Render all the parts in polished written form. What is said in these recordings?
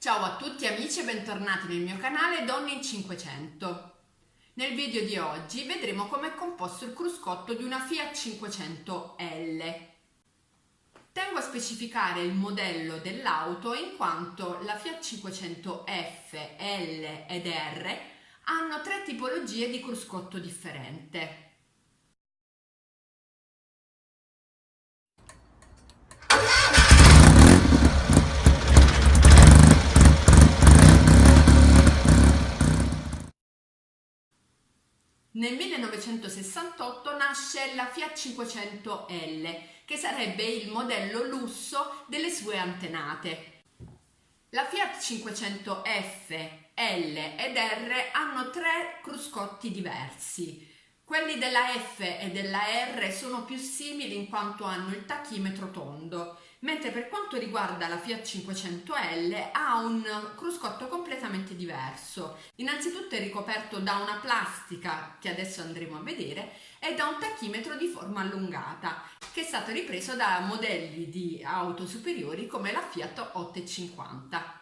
Ciao a tutti amici e bentornati nel mio canale Donne in 500. Nel video di oggi vedremo come è composto il cruscotto di una Fiat 500L. Tengo a specificare il modello dell'auto in quanto la Fiat 500F, L ed R hanno tre tipologie di cruscotto differente. Nel 1968 nasce la Fiat 500L, che sarebbe il modello lusso delle sue antenate. La Fiat 500F, L ed R hanno tre cruscotti diversi. Quelli della F e della R sono più simili in quanto hanno il tachimetro tondo, mentre per quanto riguarda la Fiat 500L ha un cruscotto completamente diverso. Innanzitutto è ricoperto da una plastica, che adesso andremo a vedere, e da un tachimetro di forma allungata, che è stato ripreso da modelli di auto superiori come la Fiat 850.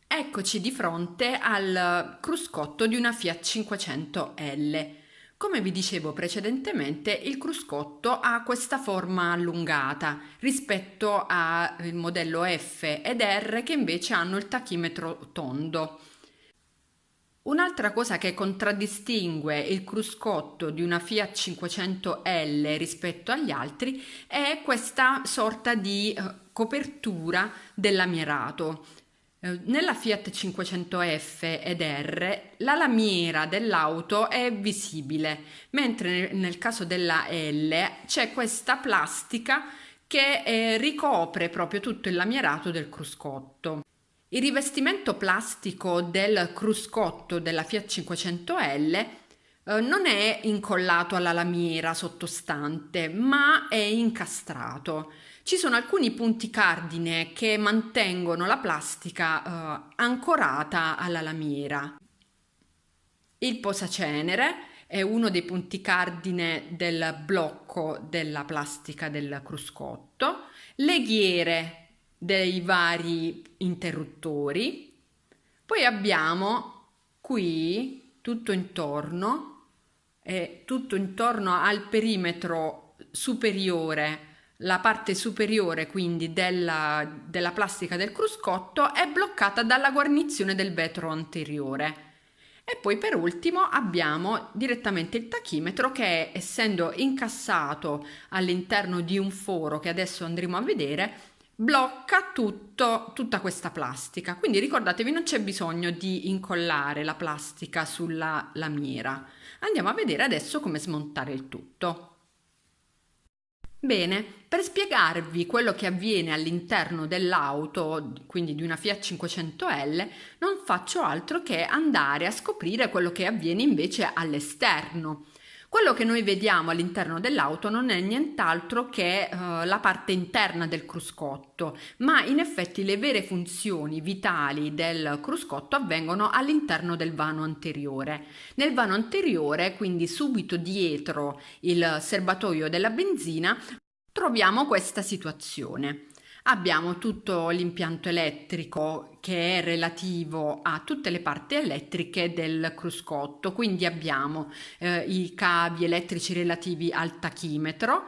Eccoci di fronte al cruscotto di una Fiat 500L. Come vi dicevo precedentemente, il cruscotto ha questa forma allungata rispetto al modello F ed R che invece hanno il tachimetro tondo. Un'altra cosa che contraddistingue il cruscotto di una Fiat 500L rispetto agli altri è questa sorta di copertura del lamierato. Nella Fiat 500F ed R la lamiera dell'auto è visibile, mentre nel caso della L c'è questa plastica che ricopre proprio tutto il lamierato del cruscotto. Il rivestimento plastico del cruscotto della Fiat 500L non è incollato alla lamiera sottostante, ma è incastrato. Ci sono alcuni punti cardine che mantengono la plastica ancorata alla lamiera. Il posacenere è uno dei punti cardine del blocco della plastica del cruscotto, le ghiere dei vari interruttori, poi abbiamo qui tutto intorno al perimetro superiore, la parte superiore quindi della plastica del cruscotto è bloccata dalla guarnizione del vetro anteriore. E poi per ultimo abbiamo direttamente il tachimetro che, essendo incassato all'interno di un foro che adesso andremo a vedere, blocca tutta questa plastica. Quindi ricordatevi, non c'è bisogno di incollare la plastica sulla lamiera. Andiamo a vedere adesso come smontare il tutto. Bene, per spiegarvi quello che avviene all'interno dell'auto, quindi di una Fiat 500L, non faccio altro che andare a scoprire quello che avviene invece all'esterno. Quello che noi vediamo all'interno dell'auto non è nient'altro che la parte interna del cruscotto, ma in effetti le vere funzioni vitali del cruscotto avvengono all'interno del vano anteriore. Nel vano anteriore, quindi subito dietro il serbatoio della benzina, troviamo questa situazione. Abbiamo tutto l'impianto elettrico che è relativo a tutte le parti elettriche del cruscotto, quindi abbiamo i cavi elettrici relativi al tachimetro,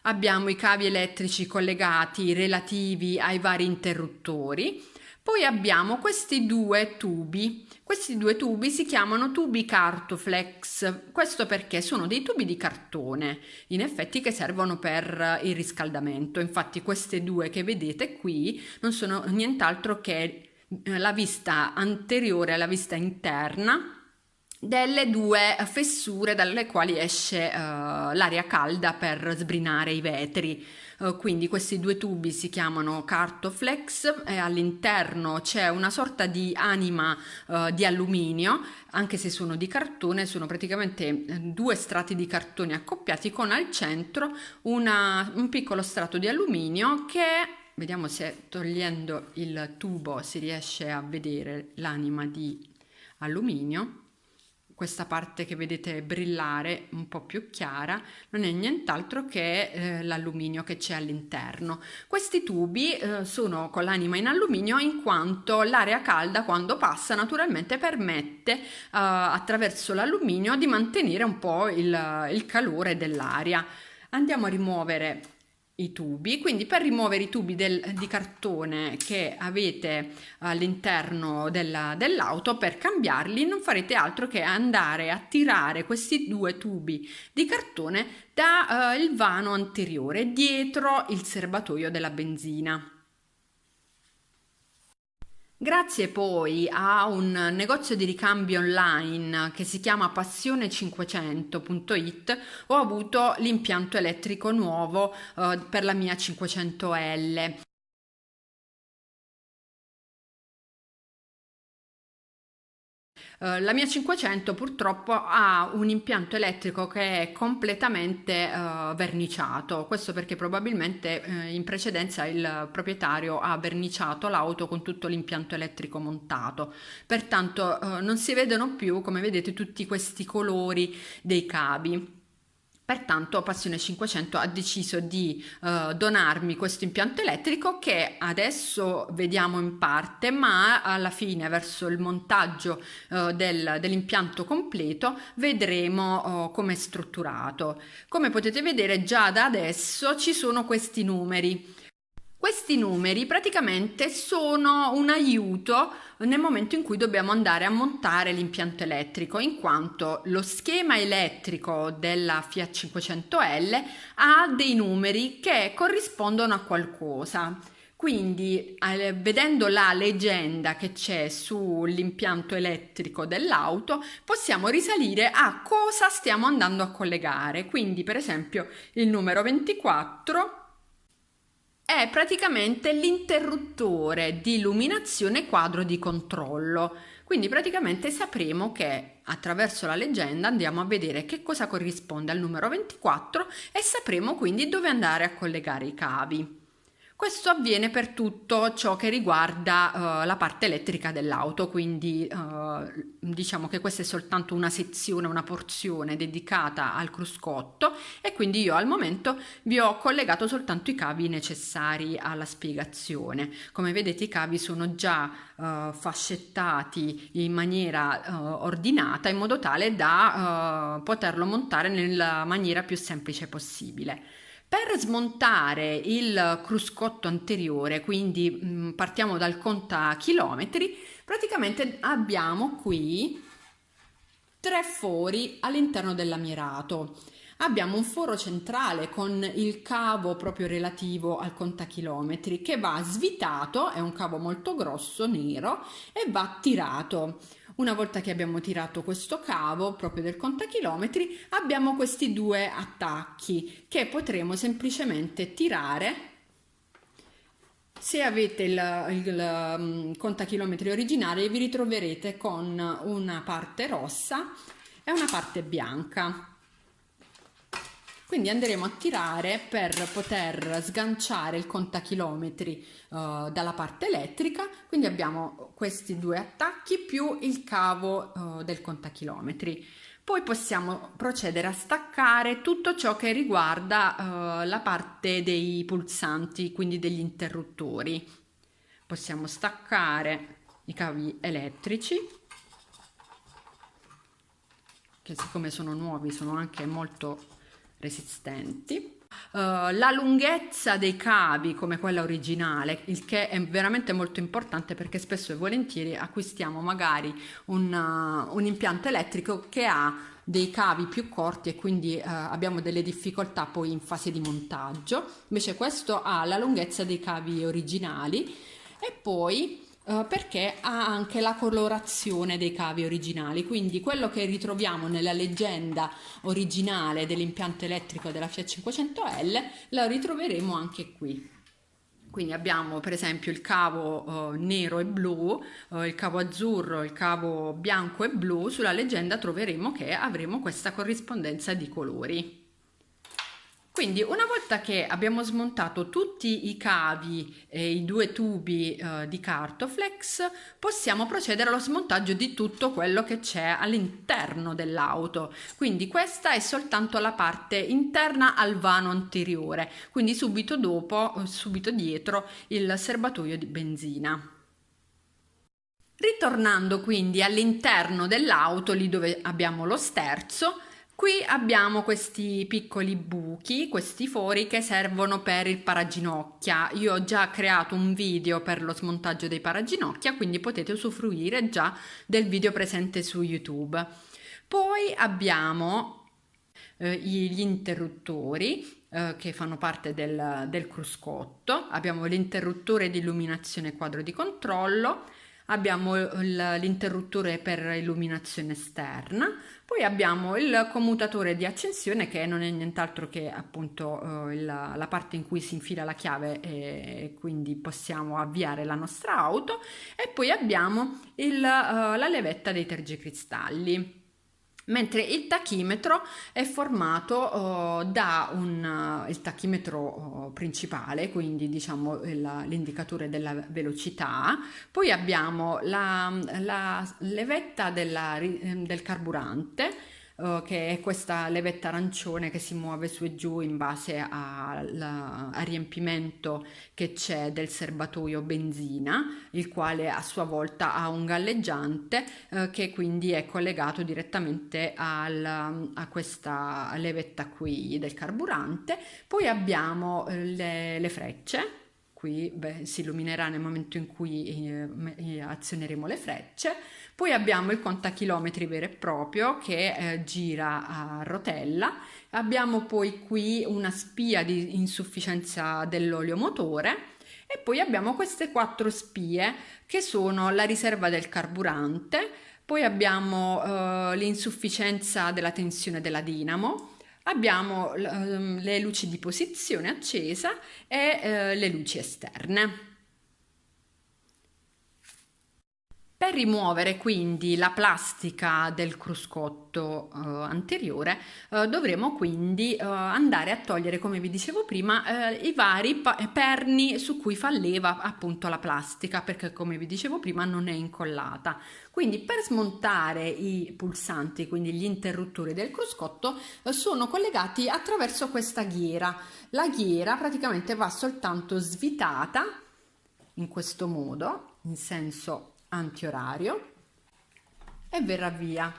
abbiamo i cavi elettrici collegati relativi ai vari interruttori, poi abbiamo questi due tubi. Questi due tubi si chiamano tubi Cartoflex, questo perché sono dei tubi di cartone, in effetti che servono per il riscaldamento. Infatti queste due che vedete qui non sono nient'altro che la vista anteriore alla vista interna delle due fessure dalle quali esce l'aria calda per sbrinare i vetri. Quindi questi due tubi si chiamano Cartoflex e all'interno c'è una sorta di anima di alluminio, anche se sono di cartone, sono praticamente due strati di cartone accoppiati con al centro un piccolo strato di alluminio che, vediamo se togliendo il tubo si riesce a vedere l'anima di alluminio. questa parte che vedete brillare un po' più chiara non è nient'altro che l'alluminio che c'è all'interno. Questi tubi sono con l'anima in alluminio in quanto l'aria calda quando passa naturalmente permette attraverso l'alluminio di mantenere un po' il calore dell'aria. Andiamo a rimuovere i tubi, quindi per rimuovere i tubi di cartone che avete all'interno dell'auto, per cambiarli non farete altro che andare a tirare questi due tubi di cartone da il vano anteriore dietro il serbatoio della benzina. Grazie poi a un negozio di ricambi online che si chiama passione500.it ho avuto l'impianto elettrico nuovo per la mia 500L. La mia 500 purtroppo ha un impianto elettrico che è completamente verniciato, questo perché probabilmente in precedenza il proprietario ha verniciato l'auto con tutto l'impianto elettrico montato, pertanto non si vedono più, come vedete, tutti questi colori dei cavi. Pertanto Passione 500 ha deciso di donarmi questo impianto elettrico che adesso vediamo in parte, ma alla fine verso il montaggio dell'impianto completo vedremo come è strutturato. Come potete vedere già da adesso ci sono questi numeri. Questi numeri praticamente sono un aiuto nel momento in cui dobbiamo andare a montare l'impianto elettrico, in quanto lo schema elettrico della Fiat 500L ha dei numeri che corrispondono a qualcosa. Quindi, vedendo la leggenda che c'è sull'impianto elettrico dell'auto, possiamo risalire a cosa stiamo andando a collegare. Quindi, per esempio, il numero 24 è praticamente l'interruttore di illuminazione quadro di controllo. Quindi praticamente sapremo che attraverso la leggenda andiamo a vedere che cosa corrisponde al numero 24 e sapremo quindi dove andare a collegare i cavi. Questo avviene per tutto ciò che riguarda la parte elettrica dell'auto, quindi diciamo che questa è soltanto una sezione, una porzione dedicata al cruscotto e quindi io al momento vi ho collegato soltanto i cavi necessari alla spiegazione. Come vedete i cavi sono già fascettati in maniera ordinata in modo tale da poterlo montare nella maniera più semplice possibile. Per smontare il cruscotto anteriore, quindi partiamo dal contachilometri, praticamente abbiamo qui tre fori all'interno del lamierato. Abbiamo un foro centrale con il cavo proprio relativo al contachilometri che va svitato, è un cavo molto grosso, nero, e va tirato. Una volta che abbiamo tirato questo cavo proprio del contachilometri, abbiamo questi due attacchi che potremo semplicemente tirare. Se avete il contachilometri originale vi ritroverete con una parte rossa e una parte bianca. Quindi andremo a tirare per poter sganciare il contachilometri dalla parte elettrica. Quindi abbiamo questi due attacchi più il cavo del contachilometri. Poi possiamo procedere a staccare tutto ciò che riguarda la parte dei pulsanti, quindi degli interruttori. Possiamo staccare i cavi elettrici, che siccome sono nuovi sono anche molto resistenti. La lunghezza dei cavi come quella originale, il che è veramente molto importante perché spesso e volentieri acquistiamo magari un impianto elettrico che ha dei cavi più corti e quindi abbiamo delle difficoltà poi in fase di montaggio. Invece questo ha la lunghezza dei cavi originali e poi perché ha anche la colorazione dei cavi originali, quindi quello che ritroviamo nella leggenda originale dell'impianto elettrico della Fiat 500L lo ritroveremo anche qui. Quindi abbiamo per esempio il cavo nero e blu, il cavo azzurro, il cavo bianco e blu. Sulla leggenda troveremo che avremo questa corrispondenza di colori. Quindi una volta che abbiamo smontato tutti i cavi e i due tubi di Cartoflex, possiamo procedere allo smontaggio di tutto quello che c'è all'interno dell'auto. Quindi questa è soltanto la parte interna al vano anteriore, quindi subito dopo, subito dietro il serbatoio di benzina. Ritornando quindi all'interno dell'auto, lì dove abbiamo lo sterzo, qui abbiamo questi piccoli buchi, questi fori che servono per il paraginocchia. Io ho già creato un video per lo smontaggio dei paraginocchia, quindi potete usufruire già del video presente su YouTube. Poi abbiamo gli interruttori che fanno parte del cruscotto, abbiamo l'interruttore di illuminazione quadro di controllo, abbiamo l'interruttore per illuminazione esterna, poi abbiamo il commutatore di accensione che non è nient'altro che appunto la parte in cui si infila la chiave e quindi possiamo avviare la nostra auto, e poi abbiamo la levetta dei tergicristalli. Mentre il tachimetro è formato il tachimetro principale, quindi diciamo l'indicatore della velocità, poi abbiamo la levetta del carburante, che è questa levetta arancione che si muove su e giù in base al riempimento che c'è del serbatoio benzina, il quale a sua volta ha un galleggiante che quindi è collegato direttamente a questa levetta qui del carburante. Poi abbiamo le frecce. Qui si illuminerà nel momento in cui azioneremo le frecce. Poi abbiamo il contachilometri vero e proprio che gira a rotella. Abbiamo poi qui una spia di insufficienza dell'olio motore e poi abbiamo queste 4 spie che sono la riserva del carburante, poi abbiamo l'insufficienza della tensione della dinamo, abbiamo le luci di posizione accesa e le luci esterne. Per rimuovere quindi la plastica del cruscotto anteriore dovremo quindi andare a togliere, come vi dicevo prima, i vari perni su cui fa leva appunto la plastica, perché come vi dicevo prima non è incollata. Quindi per smontare i pulsanti, quindi gli interruttori del cruscotto, sono collegati attraverso questa ghiera. La ghiera praticamente va soltanto svitata in questo modo, in senso antiorario, e verrà via.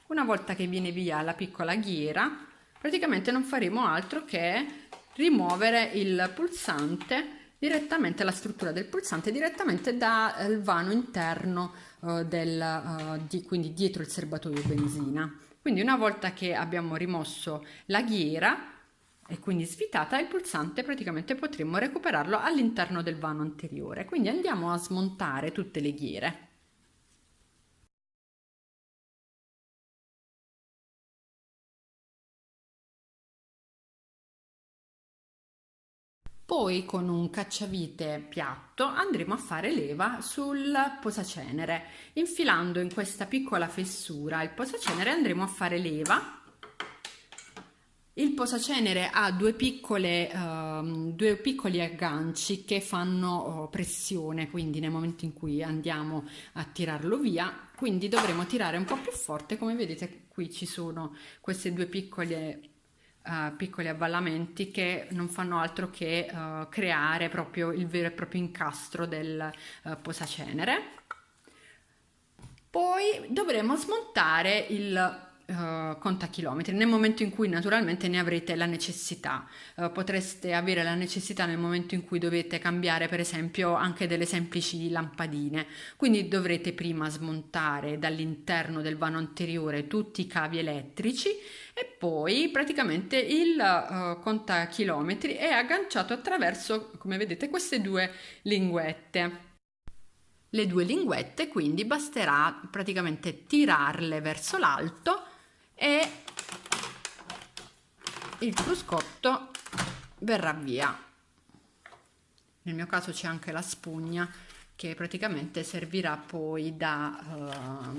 Una volta che viene via la piccola ghiera, praticamente non faremo altro che rimuovere il pulsante direttamente, la struttura del pulsante direttamente dal vano interno quindi dietro il serbatoio benzina. Quindi una volta che abbiamo rimosso la ghiera e quindi svitata, il pulsante praticamente potremmo recuperarlo all'interno del vano anteriore. Quindi andiamo a smontare tutte le ghiere. Poi con un cacciavite piatto andremo a fare leva sul posacenere. Infilando in questa piccola fessura il posacenere andremo a fare leva. Il posacenere ha due piccoli agganci che fanno pressione, quindi nel momento in cui andiamo a tirarlo via, quindi dovremo tirare un po' più forte. Come vedete qui ci sono queste due piccoli avvallamenti che non fanno altro che creare proprio il vero e proprio incastro del posacenere. Poi dovremo smontare il contachilometri nel momento in cui naturalmente ne avrete la necessità. Potreste avere la necessità nel momento in cui dovete cambiare per esempio anche delle semplici lampadine, quindi dovrete prima smontare dall'interno del vano anteriore tutti i cavi elettrici e poi praticamente il contachilometri è agganciato attraverso, come vedete, queste due linguette. Le due linguette, quindi basterà praticamente tirarle verso l'alto e il cruscotto verrà via. Nel mio caso c'è anche la spugna che praticamente servirà poi da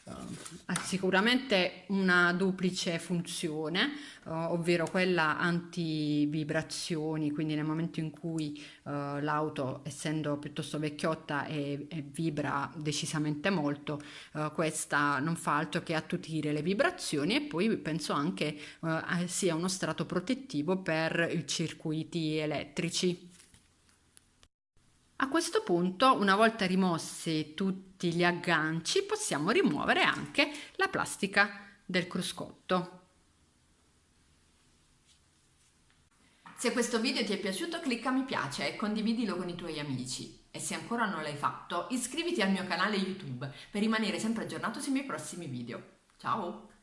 Ha sicuramente una duplice funzione, ovvero quella anti-vibrazioni, quindi nel momento in cui l'auto, essendo piuttosto vecchiotta e vibra decisamente molto, questa non fa altro che attutire le vibrazioni, e poi penso anche sia uno strato protettivo per i circuiti elettrici. A questo punto, una volta rimossi tutti gli agganci, possiamo rimuovere anche la plastica del cruscotto. Se questo video ti è piaciuto, clicca mi piace e condividilo con i tuoi amici. E se ancora non l'hai fatto, iscriviti al mio canale YouTube per rimanere sempre aggiornato sui miei prossimi video. Ciao!